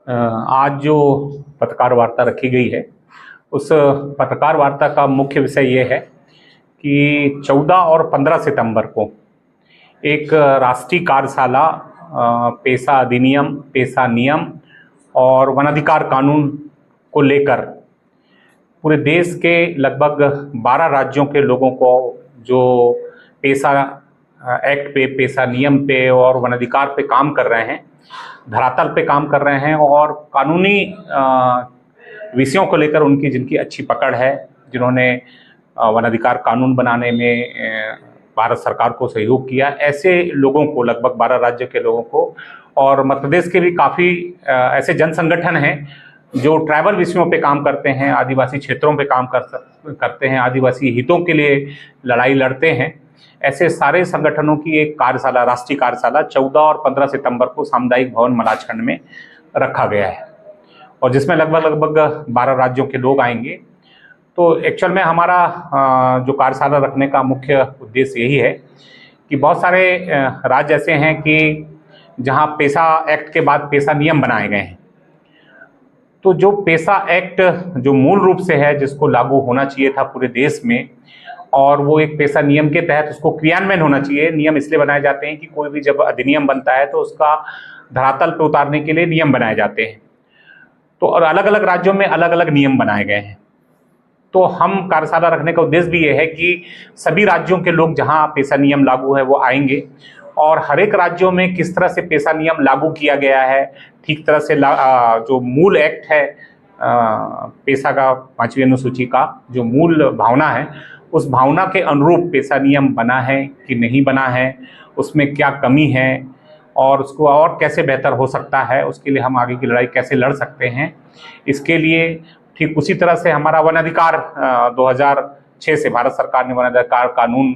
आज जो पत्रकार वार्ता रखी गई है उस पत्रकार वार्ता का मुख्य विषय ये है कि 14 और 15 सितंबर को एक राष्ट्रीय कार्यशाला पेशा अधिनियम, पेशा नियम और वनाधिकार कानून को लेकर पूरे देश के लगभग 12 राज्यों के लोगों को जो पेशा एक्ट पे, पेशा नियम पे और वनाधिकार पे काम कर रहे हैं, धरातल पे काम कर रहे हैं और कानूनी विषयों को लेकर उनकी जिनकी अच्छी पकड़ है, जिन्होंने वनाधिकार कानून बनाने में भारत सरकार को सहयोग किया, ऐसे लोगों को, लगभग 12 राज्य के लोगों को, और मध्य प्रदेश के भी काफ़ी ऐसे जन संगठन हैं जो ट्राइबल विषयों पे काम करते हैं, आदिवासी क्षेत्रों पे काम करते हैं, आदिवासी हितों के लिए लड़ाई लड़ते हैं। ऐसे सारे संगठनों की एक कार्यशाला, राष्ट्रीय कार्यशाला 14 और 15 सितंबर को सामुदायिक भवन मलाजखंड में रखा गया है और जिसमें लगभग 12 राज्यों के लोग आएंगे। तो एक्चुअल में हमारा जो कार्यशाला रखने का मुख्य उद्देश्य यही है कि बहुत सारे राज्य ऐसे हैं कि जहां पेशा एक्ट के बाद पेशा नियम बनाए गए हैं। तो जो पेशा एक्ट जो मूल रूप से है, जिसको लागू होना चाहिए था पूरे देश में, और वो एक पेशा नियम के तहत उसको क्रियान्वयन होना चाहिए। नियम इसलिए बनाए जाते हैं कि कोई भी जब अधिनियम बनता है तो उसका धरातल पर उतारने के लिए नियम बनाए जाते हैं। तो और अलग अलग राज्यों में अलग अलग नियम बनाए गए हैं। तो हम कार्यशाला रखने का उद्देश्य भी ये है कि सभी राज्यों के लोग जहां पेशा नियम लागू है वो आएंगे और हर एक राज्यों में किस तरह से पेशा नियम लागू किया गया है, ठीक तरह से जो मूल एक्ट है पेशा का, 5वीं अनुसूची का जो मूल भावना है, उस भावना के अनुरूप पेशा नियम बना है कि नहीं बना है, उसमें क्या कमी है और उसको और कैसे बेहतर हो सकता है, उसके लिए हम आगे की लड़ाई कैसे लड़ सकते हैं। इसके लिए ठीक उसी तरह से हमारा वनाधिकार 2006 से भारत सरकार ने वनाधिकार कानून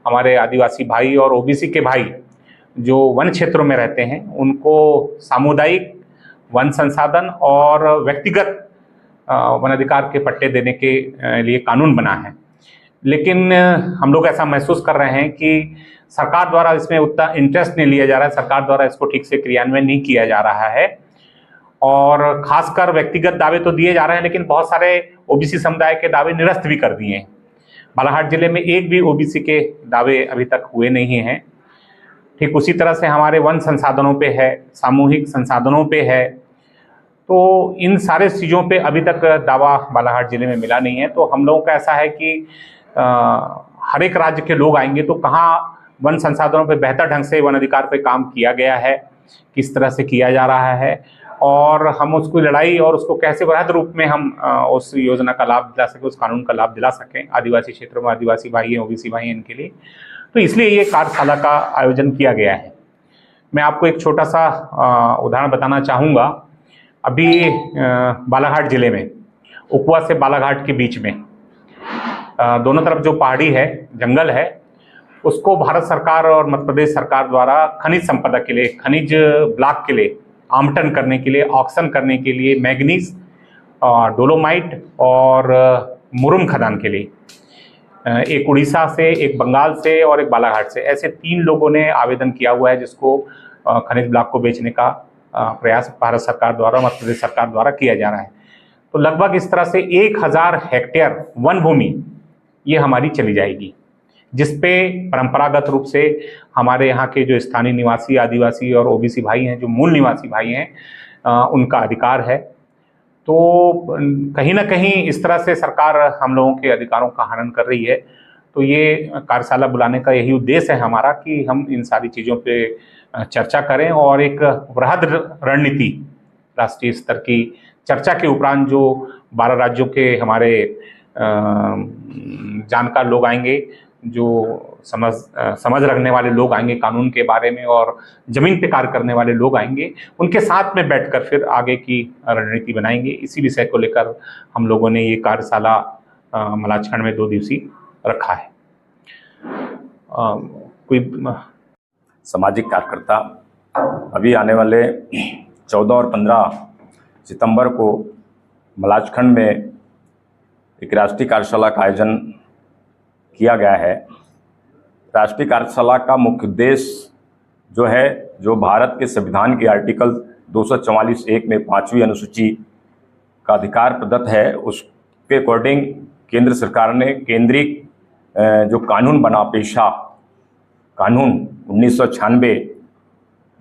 हमारे आदिवासी भाई और ओबीसी के भाई जो वन क्षेत्रों में रहते हैं उनको सामुदायिक वन संसाधन और व्यक्तिगत वनाधिकार के पट्टे देने के लिए कानून बना है। लेकिन हम लोग ऐसा महसूस कर रहे हैं कि सरकार द्वारा इसमें उतना इंटरेस्ट नहीं लिया जा रहा है, सरकार द्वारा इसको ठीक से क्रियान्वयन नहीं किया जा रहा है और खासकर व्यक्तिगत दावे तो दिए जा रहे हैं लेकिन बहुत सारे ओबीसी समुदाय के दावे निरस्त भी कर दिए हैं। बालाघाट जिले में एक भी ओबीसी के दावे अभी तक हुए नहीं हैं। ठीक उसी तरह से हमारे वन संसाधनों पे है, सामूहिक संसाधनों पे है, तो इन सारे चीज़ों पे अभी तक दावा बालाघाट जिले में मिला नहीं है। तो हम लोगों का ऐसा है कि हर एक राज्य के लोग आएंगे तो कहाँ वन संसाधनों पे बेहतर ढंग से वन अधिकार पे काम किया गया है, किस तरह से किया जा रहा है और हम उसको लड़ाई और उसको कैसे वृहद रूप में हम उस योजना का लाभ दिला सकें, उस कानून का लाभ दिला सकें आदिवासी क्षेत्रों में, आदिवासी भाई हैं, ओबीसी भाई हैं, इनके लिए। तो इसलिए ये कार्यशाला का आयोजन किया गया है। मैं आपको एक छोटा सा उदाहरण बताना चाहूँगा। अभी बालाघाट जिले में उकुआ से बालाघाट के बीच में दोनों तरफ जो पहाड़ी है, जंगल है, उसको भारत सरकार और मध्य प्रदेश सरकार द्वारा खनिज संपदा के लिए, खनिज ब्लॉक के लिए आवंटन करने के लिए, ऑक्शन करने के लिए मैग्नीज, डोलोमाइट और मुरुम खदान के लिए एक उड़ीसा से, एक बंगाल से और एक बालाघाट से, ऐसे 3 लोगों ने आवेदन किया हुआ है जिसको खनिज ब्लॉक को बेचने का प्रयास भारत सरकार द्वारा, मध्य प्रदेश सरकार द्वारा किया जा रहा है। तो लगभग इस तरह से 1000 हेक्टेयर वन भूमि ये हमारी चली जाएगी, जिसपे परंपरागत रूप से हमारे यहाँ के जो स्थानीय निवासी, आदिवासी और ओबीसी भाई हैं, जो मूल निवासी भाई हैं, उनका अधिकार है। तो कहीं ना कहीं इस तरह से सरकार हम लोगों के अधिकारों का हनन कर रही है। तो ये कार्यशाला बुलाने का यही उद्देश्य है हमारा कि हम इन सारी चीज़ों पे चर्चा करें और एक वृहद रणनीति, राष्ट्रीय स्तर की चर्चा के उपरांत जो 12 राज्यों के हमारे जानकार लोग आएंगे, जो समझ रखने वाले लोग आएंगे कानून के बारे में और जमीन पे कार्य करने वाले लोग आएंगे, उनके साथ में बैठकर फिर आगे की रणनीति बनाएंगे। इसी विषय को लेकर हम लोगों ने ये कार्यशाला मलाजखंड में 2 दिवसीय रखा है। कोई सामाजिक कार्यकर्ता अभी आने वाले 14 और 15 सितंबर को मलाजखंड में एक राष्ट्रीय कार्यशाला का आयोजन किया गया है। राष्ट्रीय कार्यशाला का मुख्य उद्देश्य जो है, जो भारत के संविधान के आर्टिकल 244(1) में 5वीं अनुसूची का अधिकार प्रदत्त है, उसके अकॉर्डिंग केंद्र सरकार ने केंद्रीय जो कानून बना, पेशा कानून 1996,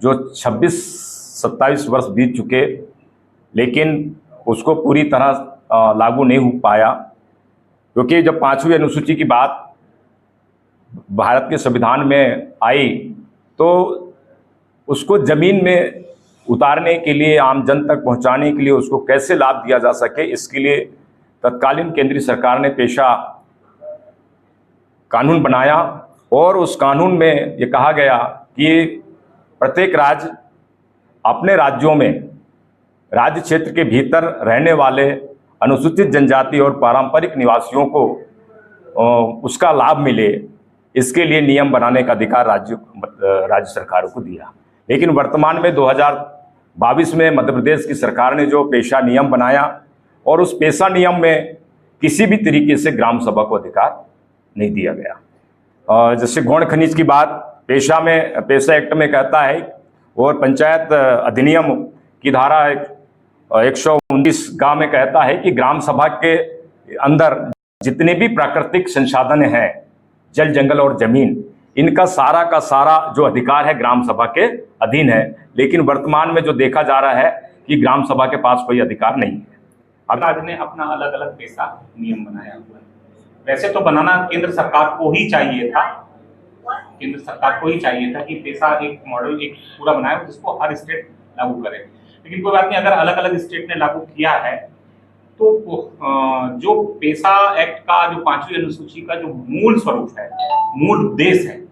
जो 26-27 वर्ष बीत चुके, लेकिन उसको पूरी तरह लागू नहीं हो पाया, क्योंकि जब 5वीं अनुसूची की बात भारत के संविधान में आई तो उसको जमीन में उतारने के लिए, आम जन तक पहुंचाने के लिए उसको कैसे लाभ दिया जा सके, इसके लिए तत्कालीन केंद्रीय सरकार ने पेशा कानून बनाया। और उस कानून में ये कहा गया कि प्रत्येक राज्य अपने राज्यों में राज्य क्षेत्र के भीतर रहने वाले अनुसूचित जनजाति और पारंपरिक निवासियों को उसका लाभ मिले, इसके लिए नियम बनाने का अधिकार राज्य सरकारों को दिया। लेकिन वर्तमान में 2022 में मध्य प्रदेश की सरकार ने जो पेशा नियम बनाया, और उस पेशा नियम में किसी भी तरीके से ग्राम सभा को अधिकार नहीं दिया गया। जैसे गौण खनिज की बात पेशा एक्ट में कहता है, और पंचायत अधिनियम की धारा 119 गांव में कहता है कि ग्राम सभा के अंदर जितने भी प्राकृतिक संसाधन हैं, जल, जंगल और जमीन, इनका सारा का सारा जो अधिकार है ग्राम सभा के अधीन है। लेकिन वर्तमान में जो देखा जा रहा है कि ग्राम सभा के पास कोई अधिकार नहीं है। अब राज्य ने अपना अलग अलग पेशा नियम बनाया हुआ है। वैसे तो बनाना केंद्र सरकार को ही चाहिए था, केंद्र सरकार को ही चाहिए था कि पेशा एक मॉडल एक पूरा बनाए जिसको हर स्टेट लागू करे। लेकिन कोई बात नहीं, अगर अलग अलग स्टेट ने लागू किया है तो जो पेशा एक्ट का जो 5वीं अनुसूची का जो मूल स्वरूप है, मूल उद्देश्य है,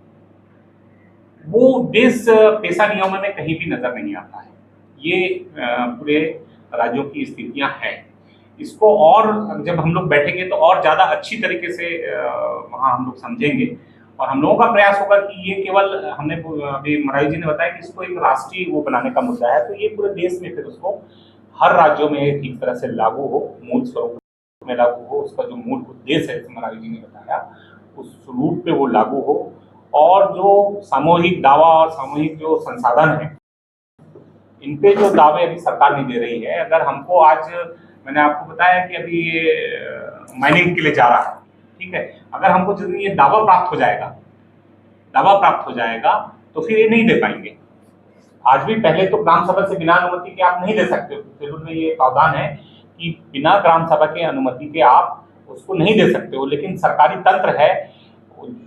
वो उद्देश्य पेशा नियमों में कहीं भी नजर नहीं आता है। ये पूरे राज्यों की स्थितियां हैं। इसको और जब हम लोग बैठेंगे तो और ज्यादा अच्छी तरीके से वहाँ हम लोग समझेंगे, और हम लोगों का प्रयास होगा कि ये केवल हमने अभी मरावी जी ने बताया कि इसको एक राष्ट्रीय वो बनाने का मुद्दा है, तो ये पूरे देश में फिर उसको हर राज्यों में ठीक तरह से लागू हो, मूल स्वरूप में लागू हो, उसका जो मूल उद्देश्य है जैसे मरावी जी ने बताया उस रूप पे वो लागू हो। और जो सामूहिक दावा और सामूहिक जो संसाधन है, इन पे जो दावे अभी सरकार नहीं दे रही है। अगर हमको आज मैंने आपको बताया कि अभी ये माइनिंग के लिए जा रहा है, ठीक है, अगर हमको जब ये दावा प्राप्त हो जाएगा तो फिर ये नहीं दे पाएंगे। आज भी पहले तो ग्राम सभा से बिना अनुमति के आप नहीं दे सकते, शेड्यूल में ये प्रावधान है कि बिना ग्राम सभा के अनुमति के आप उसको नहीं दे सकते हो। लेकिन सरकारी तंत्र है,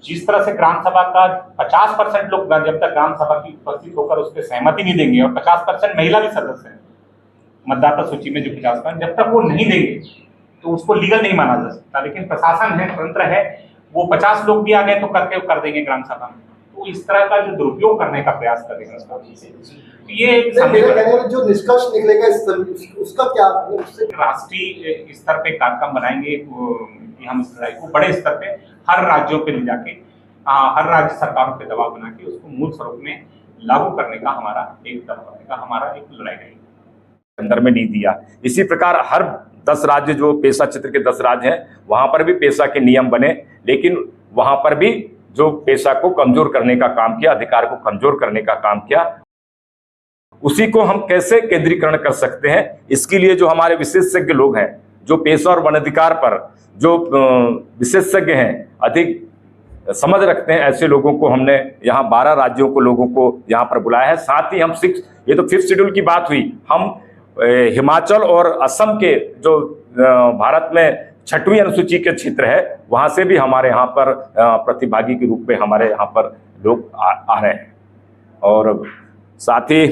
जिस तरह से ग्राम सभा का 50% लोग जब तक ग्राम सभा की उपस्थित होकर उसके सहमति नहीं देंगे, और 50% महिला भी सदस्य है मतदाता सूची में, जो 50%, जब तक वो नहीं देंगे तो उसको लीगल नहीं माना जा सकता। लेकिन प्रशासन है, तंत्र है, वो 50 लोग भी आ गए तो कर देंगे ग्राम सभा में। तो इस तरह का जो दुरुपयोग करने का प्रयास करेगा, तो ये जो निष्कर्ष निकलेगा उसका क्या राष्ट्रीय स्तर पे कार्यक्रम बनाएंगे कि हम इस लड़ाई को बड़े स्तर पे हर राज्यों पे ले जाके हर राज्य सरकारों पे दबाव बना के उसको मूल स्वरूप में लागू करने का हमारा एक लड़ाई रहेगी। अंदर में नहीं दिया। इसी प्रकार हर 10 राज्य जो पेशा क्षेत्र के 10 राज्य हैं, वहां पर भी पेशा के नियम बने, लेकिन वहां पर भी जो पेशा को कमजोर करने का काम किया, अधिकार को कमजोर करने का काम किया, उसी को हम कैसे केंद्रीकरण कर सकते हैं, इसके लिए जो हमारे विशेषज्ञ लोग हैं, जो पेशा और वन अधिकार पर जो विशेषज्ञ हैं, अधिक समझ रखते हैं, ऐसे लोगों को हमने यहाँ 12 राज्यों को लोगों को यहाँ पर बुलाया है। साथ ही हम ये तो 5th शेड्यूल की बात हुई, हम हिमाचल और असम के जो भारत में 6वीं अनुसूची के क्षेत्र है, वहां से भी हमारे यहाँ पर प्रतिभागी के रूप में हमारे यहाँ पर लोग आ रहे हैं। और साथ ही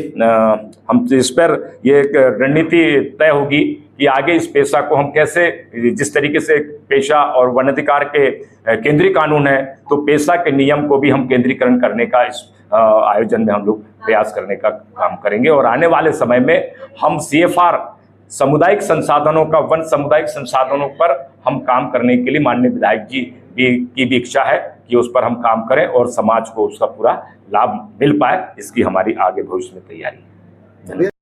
हम इस पर ये एक रणनीति तय होगी कि आगे इस पेशा को हम कैसे, जिस तरीके से पेशा और वन अधिकार के केंद्रीय कानून है, तो पेशा के नियम को भी हम केंद्रीकरण करने का इस आयोजन में हम लोग प्रयास करने का काम करेंगे। और आने वाले समय में हम CFR सामुदायिक संसाधनों का, वन सामुदायिक संसाधनों पर हम काम करने के लिए माननीय विधायक जी की भी इच्छा है कि उस पर हम काम करें और समाज को उसका पूरा लाभ मिल पाए, इसकी हमारी आगे भविष्य में तैयारी है।